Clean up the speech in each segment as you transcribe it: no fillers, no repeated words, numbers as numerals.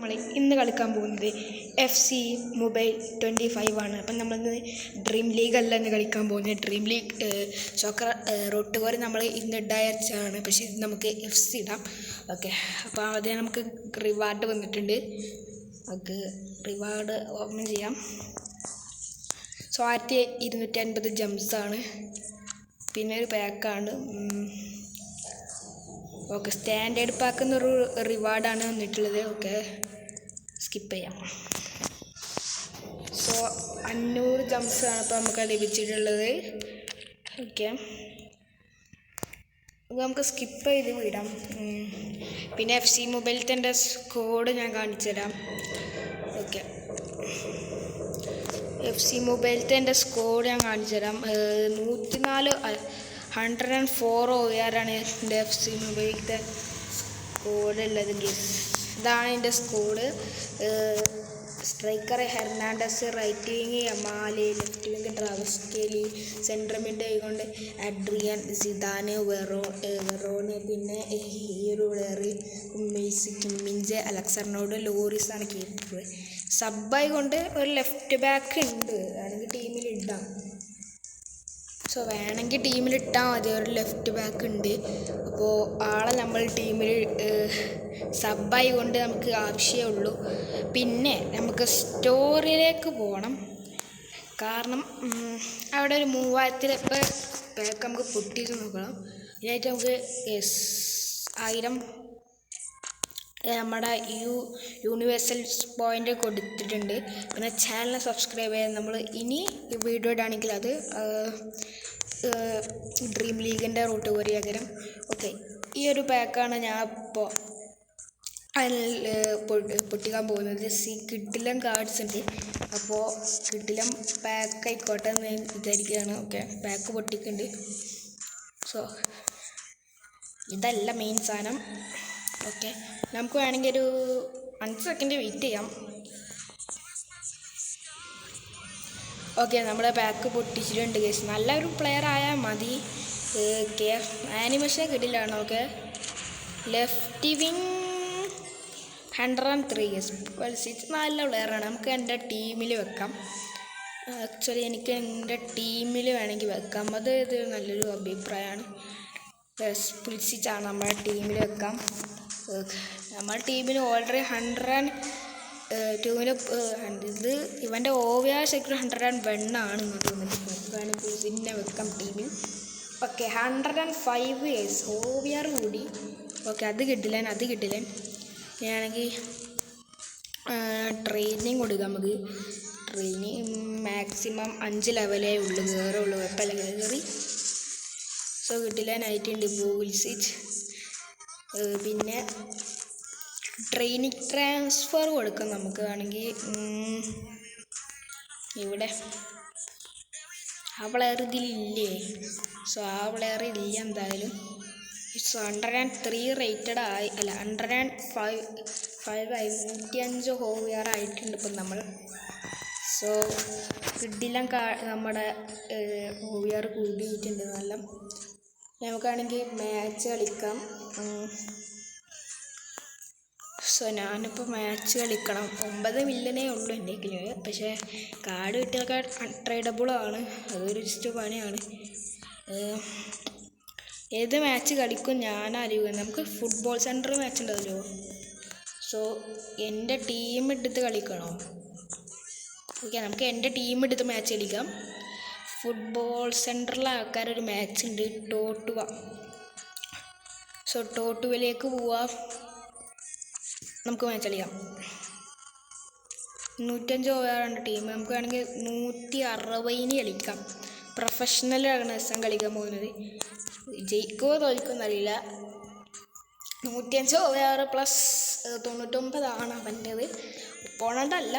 നമ്മൾ ഇന്ന് കളിക്കാൻ പോകുന്നത് FC മൊബൈൽ 25 ആണ്. അപ്പം നമ്മളിന്ന് ഡ്രീം ലീഗ് അല്ല ഇന്ന് കളിക്കാൻ പോകുന്നത്. ഡ്രീം ലീഗ് സോക്കർ റോട്ട് കോറി നമ്മൾ ഇന്ന് ഇടാച്ചാണ്, പക്ഷേ ഇത് നമുക്ക് FC ഇടാം. ഓക്കെ, അപ്പോൾ ആദ്യം നമുക്ക് റിവാർഡ് വന്നിട്ടുണ്ട്. നമുക്ക് റിവാർഡ് ഓപ്പൺ ചെയ്യാം. 1250 ജംസാണ്. പിന്നെ ഒരു പാക്കാണ്. ഓക്കെ, സ്റ്റാൻഡേർഡ് പാക്ക് എന്നൊരു റിവാർഡാണ് വന്നിട്ടുള്ളത്. ഓക്കെ, സ്കിപ്പ് ചെയ്യാം. 500 ജംസാണ് ഇപ്പോൾ നമുക്ക് ലഭിച്ചിട്ടുള്ളത്. ഓക്കെ, നമുക്ക് സ്കിപ്പ് ചെയ്ത് വിടാം. പിന്നെ FC മൊബൈലത്തെ എൻ്റെ കോഡ് ഞാൻ കാണിച്ചു തരാം. ഓക്കെ, FC മൊബൈലത്തെ എൻ്റെ സ്കോഡ് ഞാൻ കാണിച്ചു തരാം. 104 OR ആണ് എൻ്റെ FC മൊബൈലത്തെ സ്കോഡ് ഉള്ളത്. ഇതാണ് എൻ്റെ squad. Striker Hernandez, right wing Yamal, left wing Travis Kelly, central mid ആയിക്കൊണ്ട് അഡ്രിയൻ, സിദാന്, വെറോണ്, പിന്നെ ഹീറോളർ, മെയ്സി, കിമ്മിൻജെ, അലക്സാണ്ടർ ലോറിസ് ആണ് കീപ്പർ. സബ്ബായി കൊണ്ട് ഒരു ലെഫ്റ്റ് ബാക്ക് ഉണ്ട്, വേണമെങ്കിൽ ടീമിൽ ഇടാം. വേണമെങ്കിൽ ടീമിലിട്ടാൽ മതി, ഒരു ലെഫ്റ്റ് ബാക്ക് ഉണ്ട്. അപ്പോൾ ആളെ നമ്മൾ ടീമിൽ സബ്ബായി കൊണ്ട് നമുക്ക് ആവശ്യമേ. പിന്നെ നമുക്ക് സ്റ്റോറിയിലേക്ക് പോകണം, കാരണം അവിടെ ഒരു 3000 പാക്ക് നമുക്ക് പൊട്ടിച്ച് നോക്കണം. ഇതിനായിട്ട് നമുക്ക് 1000 നമ്മുടെ യൂണിവേഴ്സൽ പോയിൻ്റ് കൊടുത്തിട്ടുണ്ട്. പിന്നെ ചാനൽ സബ്സ്ക്രൈബ് ചെയ്യാൻ നമ്മൾ ഇനി വീഡിയോ ഇടാണെങ്കിൽ അത് ഡ്രീം ലീഗിൻ്റെ റൂട്ട് കോറി പകരം. ഓക്കെ, ഈ ഒരു പാക്കാണ് ഞാൻ ഇപ്പോൾ പൊട്ടിക്കാൻ പോകുന്നത്. കിഡിലം കാർഡ്സ് ഉണ്ട്, അപ്പോൾ കിഡിലം പാക്ക് ആയിക്കോട്ടെ എന്ന് ഞാൻ വിചാരിക്കുകയാണ്. ഓക്കെ, പാക്ക് പൊട്ടിക്കുന്നുണ്ട്. ഇതല്ല മെയിൻ സാധനം. ഓക്കെ, നമുക്ക് വേണമെങ്കിൽ ഒരു 5 സെക്കൻഡ് വെയിറ്റ് ചെയ്യാം. ഓക്കെ, നമ്മുടെ പാക്ക് പൊട്ടിച്ചിട്ടുണ്ട് ഗൈസ്. നല്ലൊരു പ്ലെയർ ആയാൽ മതി. ആനിമേഷൻ കിട്ടില്ലാണ്. Okay, left wing 103 guys. നല്ല പ്ലെയറാണ്, നമുക്ക് എൻ്റെ ടീമിൽ വെക്കാം. ആക്ച്വലി എനിക്ക് എൻ്റെ ടീമിൽ വേണമെങ്കിൽ വെക്കാം, അത് ഇത് നല്ലൊരു അഭിപ്രായമാണ്. പുൽസിച്ചാണ് നമ്മുടെ ടീമിൽ വെക്കാം. നമ്മുടെ ടീമിന് ഓൾറെഡി 102 ഇത് ഇവൻ്റെ OVR ശരിക്കും 101 ആണ് തോന്നുന്നത്. പിന്നെ വെക്കാം ടീമിൽ. ഓക്കെ, 105 ഇയേഴ്സ് OVR കൂടി. ഓക്കെ, അത് കിട്ടില്ല. ഞാനാണെങ്കിൽ ട്രെയിനിങ് കൊടുക്കാം. നമുക്ക് ട്രെയിനിങ് മാക്സിമം 5 ലെവലേ ഉള്ളൂ, കയറേ ഉള്ളൂ. കുഴപ്പമില്ല, കയറി. കിട്ടില്ലാനായിട്ടുണ്ട് ബോൾസിച്ച്. പിന്നെ ട്രെയിനിങ് ട്രാൻസ്ഫർ കൊടുക്കാം നമുക്ക് വേണമെങ്കിൽ. ഇവിടെ ആ പ്ലെയർ ഇതിലില്ലേ? ആ പ്ലെയർ ഇല്ല എന്തായാലും. 103 റേറ്റഡ് ആയി, അല്ല 105 ആയി. 105 OVR ആയിട്ടുണ്ട് ഇപ്പം നമ്മൾ. കിഡിലം നമ്മുടെ OVR കൂടിയിട്ടുണ്ട് നല്ല. നമുക്കാണെങ്കിൽ മാച്ച് കളിക്കാം. ഞാനിപ്പോൾ മാച്ച് കളിക്കണം. 9 മില്യണേ ഉള്ളൂ എൻ്റെ കയ്യിൽ, പക്ഷേ കാർഡ് കിട്ടിയൊക്കെ അൺട്രേഡബിളാണ്. അതൊരു ഇഷ്ട പണിയാണ്. ഏത് മാച്ച് കളിക്കും ഞാൻ അറിയുക. നമുക്ക് ഫുട്ബോൾ സെൻറ്റർ മാച്ച് ഉണ്ടാവല്ലോ. എൻ്റെ ടീം എടുത്ത് കളിക്കണോ? ഓക്കെ, നമുക്ക് എൻ്റെ ടീം എടുത്ത് മാച്ച് കളിക്കാം. ഫുട്ബോൾ സെൻറ്ററിലെ ആൾക്കാരൊരു മാച്ച് ഉണ്ട്, ടോട്ടുവ. ടോട്ടുവയിലേക്ക് പോവാം, നമുക്ക് മാച്ച് കളിക്കാം. 105 OVR ടീം. നമുക്ക് വേണമെങ്കിൽ 160 കളിക്കാം. പ്രൊഫഷണലാണ് കളിക്കാൻ പോകുന്നത്. ജയിക്കുമോ തോൽക്കുമെന്ന് അറിയില്ല. 105 OVR പ്ലസ് 99 ആണ് അവൻ്റേത്. ഒപ്പോണൻ്റല്ല.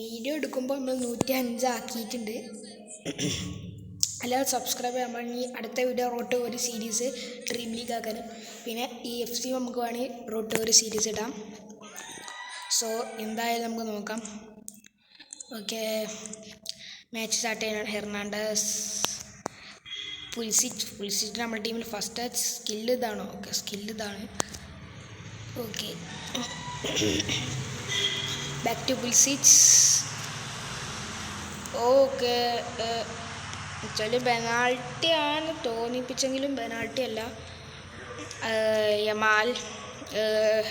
വീഡിയോ എടുക്കുമ്പോൾ നമ്മൾ 105 ആക്കിയിട്ടുണ്ട്. എല്ലാവരും സബ്സ്ക്രൈബ് ചെയ്യാൻ വേണ്ടി അടുത്ത വീഡിയോ റോട്ട് ഒരു സീരീസ് ഡ്രീം ലീഗ് ആക്കാനും, പിന്നെ ഈ FC നമുക്ക് വേണമെങ്കിൽ റോട്ട് ഒരു സീരീസ് ഇടാം. എന്തായാലും നമുക്ക് നോക്കാം. ഓക്കെ, മാച്ച് സ്റ്റാർട്ട് ചെയ്യാനാണ്. ഹെർണാണ്ടസ്, പുൽസിച്ച് നമ്മുടെ ടീമിൽ ഫസ്റ്റ് സ്കില്ല് ഇതാണോ? ഓക്കെ, സ്കില്ല് ഇതാണ്. Okay, back to Pulisic. Okay, actually penalty ആണ് തോന്നിപ്പിച്ചെങ്കിലും പെനാൾട്ടി അല്ല. Yamal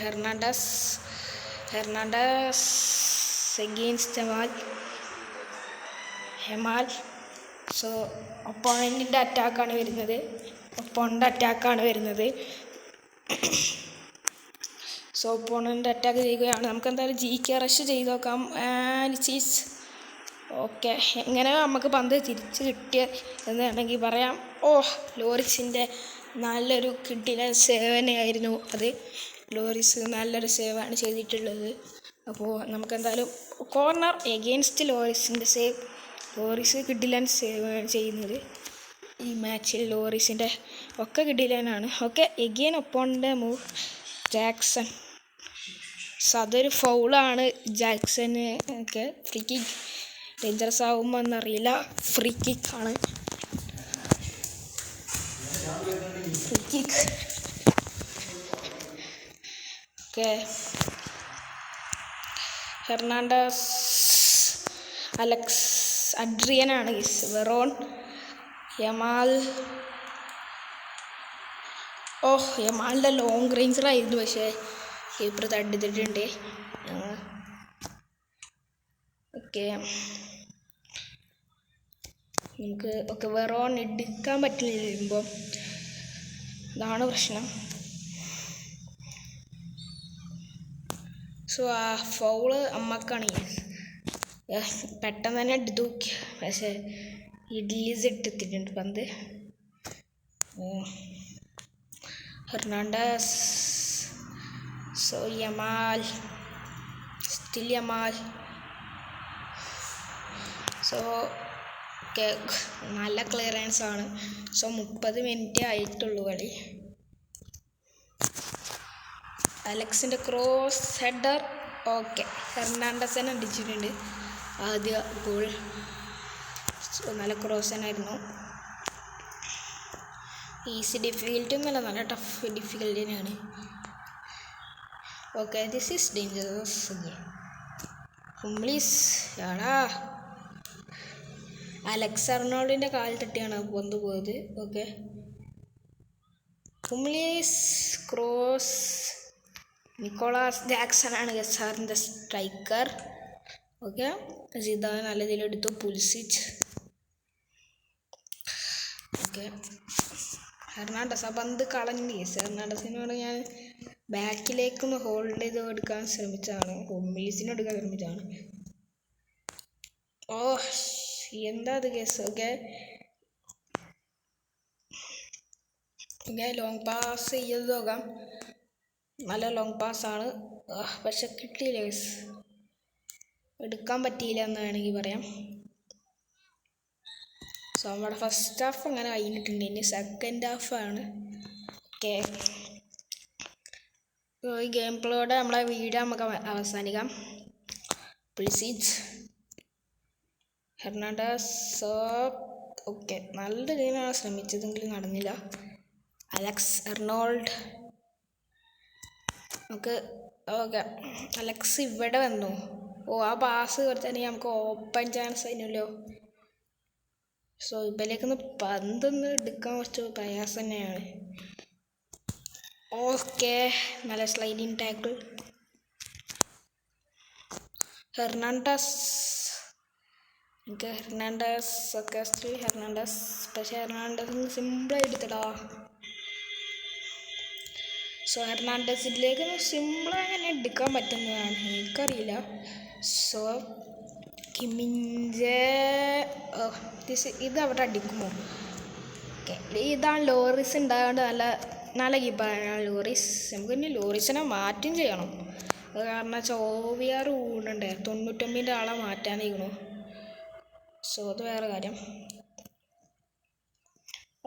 Hernandez against Yamal. So ഒപ്പോണൻറ്റിൻ്റെ അറ്റാക്കാണ് വരുന്നത്. സോ ഒപ്പോണൻ്റ് അറ്റാക്ക് ചെയ്യുകയാണ്. നമുക്ക് എന്തായാലും GK റഷ് ചെയ്ത് നോക്കാം. ചീസ്. ഓക്കെ, എങ്ങനെ നമുക്ക് പന്ത് തിരിച്ച് കിട്ടിയ എന്ന് വേണമെങ്കിൽ പറയാം. ലോറിസിൻ്റെ നല്ലൊരു കിട്ടിയ സേവനയായിരുന്നു അത്. ലോറിസ് നല്ലൊരു സേവാണ് ചെയ്തിട്ടുള്ളത്. അപ്പോൾ നമുക്കെന്തായാലും കോർണർ എഗെയിൻസ്റ്റ് ലോറിസിൻ്റെ സേവ്. ലോറിസ് കിഡിലൻ സേവാണ് ചെയ്യുന്നത് ഈ മാച്ചിൽ. ലോറിസിൻ്റെ ഒക്കെ കിഡിലനാണ്. ഓക്കെ, എഗെയിൻ ഒപ്പോണൻ്റെ മൂവ് ജാക്സൺ. സോ അതൊരു ഫൗളാണ് ജാക്സന്. ഒക്കെ ഫ്രീ കിക്ക് ഡേഞ്ചറസ് ആകുമ്പോൾ എന്നറിയില്ല. ഫ്രീ കിക്കാണ്. Free kick. ഓക്കെ, ഹെർണാണ്ടസ് അഡ്രിയനാണ്. Veron Yamal. യമാലിൻ്റെ ലോങ് റേഞ്ചറായിരുന്നു, പക്ഷേ കീപ്പർ തട്ടിത്തിട്ടുണ്ട്. ഓക്കെ, നമുക്ക് വെറോൺ എടുക്കാൻ പറ്റില്ല. ഇതാണ് പ്രശ്നം. സോ ആ ഫൗള് അമ്മക്കാണ്. പെട്ടെന്ന് തന്നെ എടുത്തു, പക്ഷേ ഇഡ്ലീസ് ഇട്ടെത്തിയിട്ടുണ്ട് പന്ത്. Hernandez. So Yamal, still Yamal. So നല്ല ക്ലിയറൻസ് ആണ്. സോ 30 മിനിറ്റ് ആയിട്ടുള്ളൂ കളി. അലക്സിൻ്റെ ക്രോസ് ഹെഡർ. ഓക്കെ, ഹെർണാണ്ടസിനെ അടിച്ചിട്ടുണ്ട് ആദ്യ ഗോൾ. നല്ല ക്രോസ് തന്നെയായിരുന്നു. ഈസി ഡിഫിക്കൽറ്റി ഒന്നുമല്ല, നല്ല ടഫ് ഡിഫിക്കൽറ്റി തന്നെയാണ്. Okay, this is dangerous. ഹുംബ്ലീസ് യാടാ. അലക്സ് അർണോൾഡിൻ്റെ കാൽ തട്ടിയാണ് പന്ത് പോയത്. ഓക്കെ, ഹുംബ്ലീസ് ക്രോസ്. നിക്കോളാസ് ജാക്സൺ ആണ് ഗസാറിൻ്റെ സ്ട്രൈക്കർ. ഓക്കെ, സിദാൻ നല്ല ഇതിലെടുത്തു. പുൽസിച്ച്. ഓക്കെ, ഹെർണാണ്ടസ് ആ പന്ത് കളഞ്ഞു. ഹെർണാണ്ടസിനോട് ഞാൻ ബാക്കിലേക്കൊന്ന് ഹോൾഡ് ചെയ്ത് എടുക്കാൻ ശ്രമിച്ചതാണ്. ഹുംബ്ലീസിന് എടുക്കാൻ ശ്രമിച്ചതാണ്. എന്താ അത് കേസ്. ഓക്കെ, ലോങ് പാസ് ചെയ്ത് നോക്കാം. നല്ല ലോങ് പാസ്സാണ്, പക്ഷെ കിട്ടിയില്ല കേസ്. എടുക്കാൻ പറ്റിയില്ല എന്ന് വേണമെങ്കിൽ പറയാം. സോ നമ്മുടെ ഫസ്റ്റ് ഹാഫ് അങ്ങനെ കഴിഞ്ഞിട്ടുണ്ട്. ഇനി സെക്കൻഡ് ഹാഫാണ്. ഓക്കെ, ഈ ഗെയിം പ്ലേയോടെ നമ്മളെ വീഡിയോ നമുക്ക് അവസാനിക്കാം. Please Hernandez. ഓക്കെ, നല്ല രീതിയിലാണ് ശ്രമിച്ചതെങ്കിലും നടന്നില്ല. Alex Arnold. ഓക്കെ, അലക്സ് ഇവിടെ വന്നു. ആ പാസ് കൊടുത്താണെങ്കിൽ നമുക്ക് ഓപ്പൺ ചാൻസ് ആയിരുന്നല്ലോ. സോ ഇവരിലേക്കൊന്ന് പന്തൊന്ന് എടുക്കാൻ കുറച്ച് പ്രയാസം തന്നെയാണ്. ഓക്കെ, നല്ല സ്ലൈഡിങ് ടാക്കിൾ. ഹെർണാണ്ടസ്. ഒക്കെ സ്റ്റിൽ ഹെർണാണ്ടസ്, പക്ഷേ ഹെർണാണ്ടസിന് സിമ്പിളായി എടുത്തടാ. സോ ഹെർണാണ്ടസിലേക്ക് സിമ്പിളായി അങ്ങനെ എടുക്കാൻ പറ്റുന്നതാണ്, എനിക്കറിയില്ല. സോ കിമിൻജെ. ഇത് അവിടെ അടിക്കുമോ? ഓക്കെ, ഇതാണ് ലോറിസ് ഉണ്ടായതുകൊണ്ട് നല്ല കീപ്പറാണ് ലോറിസ്. നമുക്ക് ഇനി ലോറിസിനെ മാറ്റും ചെയ്യണം. അത് കാരണം OVR കൂടുന്നുണ്ട്. 99 ആളെ മാറ്റാനിരിക്കണു. സോ അത് വേറെ കാര്യം.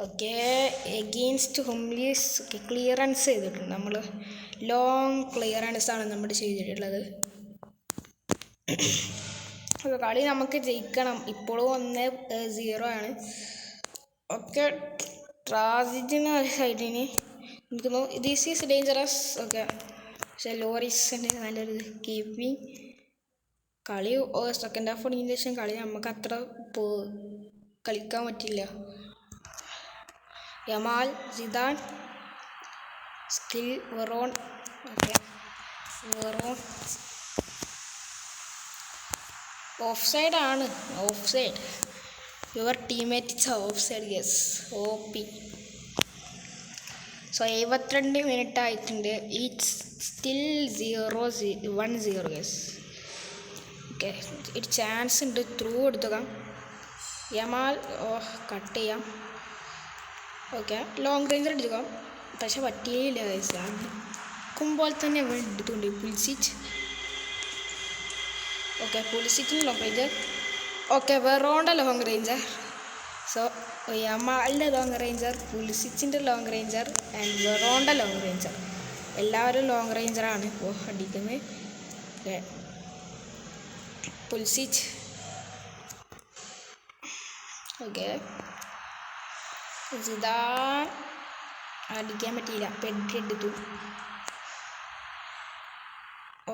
Okay, against ഹുംബ്ലീസ്. ക്ലിയറൻസ് ചെയ്തിട്ടുണ്ട് നമ്മൾ. ലോങ് ക്ലിയറൻസ് ആണ് നമ്മൾ ചെയ്തിട്ടുള്ളത്. കളി നമുക്ക് ജയിക്കണം. ഇപ്പോഴും 1-0 ആണ്. ഓക്കെ, ട്രാജിഡിന് സൈഡിന് നിൽക്കുന്നു. This is dangerous. ഓക്കെ, പക്ഷെ ലോറീസിൻ്റെ നല്ലൊരു കീപ്പിങ് കളി സെക്കൻഡ് ഹാഫ് തുടങ്ങിയതിന് ശേഷം കളി നമുക്ക് അത്ര കളിക്കാൻ പറ്റില്ല. Yamal Zidane skill Veron offside ആണ്. Offside your teammate it's offside yes OP. So 72 minute ആയിട്ടുണ്ട്. It's still 0-1-0 yes. ഓക്കെ ഒരു ചാൻസ് ഉണ്ട്, ത്രൂ എടുത്തുക്കാം. യമാൽ കട്ട് ചെയ്യാം. ഓക്കെ ലോങ് റേഞ്ചർ എടുത്തുക്കാം, പക്ഷെ പറ്റിയില്ല ഗൈസ്. അടിക്കുമ്പോൾ തന്നെ എടുത്തുകൊണ്ട് പുൽസിച്ച്. ഓക്കെ പുൽസിച്ചിന് ലോങ് റേഞ്ചർ. ഓക്കെ വെറോണ്ട ലോങ് റേഞ്ചർ. സോ യമാലിൻ്റെ ലോങ് റേഞ്ചർ, പുൽസിച്ചിൻ്റെ ലോങ് റേഞ്ചർ ആൻഡ് വെറോണ്ട ലോങ് റേഞ്ചർ. എല്ലാവരും ലോങ് റേഞ്ചറാണ് ഇപ്പോൾ അടിക്കുന്നത്. ഓക്കെ പുൽസിച്ച്. ഓക്കെ സിദാൻ അടിക്കാൻ പറ്റിയില്ല, പെഡ്രി എടുത്തു.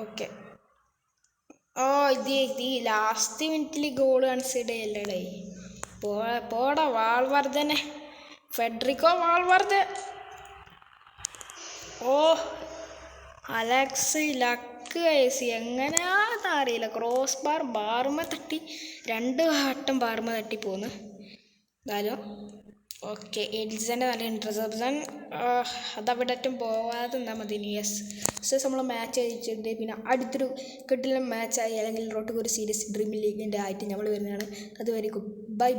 ഓക്കെ ഇത് ലാസ്റ്റ് മിനിറ്റിൽ ഗോൾ കൺസിഡർ ചെയ്യല്ലേ. പോടാ വാൾവർദ്ധനെ, ഫെഡറിക്കോ വാൾവർദ്ധെ. അലക്സ് ലക്ക് വയസ്സ് എങ്ങനെയാണെന്ന് അറിയില്ല. ക്രോസ് ബാറുമ തട്ടി 2 വട്ടം ബാറുമ തട്ടി പോന്ന്. എന്തായാലും ഓക്കെ എഡിസൻ്റെ നല്ല ഇൻട്രസെപ്ഷൻ. അതവിടറ്റും പോവാതെ നിന്നാൽ മതി. യെസ് നമ്മൾ മാച്ച് അയച്ചിട്ടുണ്ട്. പിന്നെ അടുത്തൊരു കിട്ടിലും മാച്ചായി അല്ലെങ്കിൽ റോട്ടൊക്കെ ഒരു സീരീസ് ഡ്രീം ലീഗിൻ്റെ ആയിട്ട് നമ്മൾ വരുന്നതാണ്. അതുവരെയും ബൈ.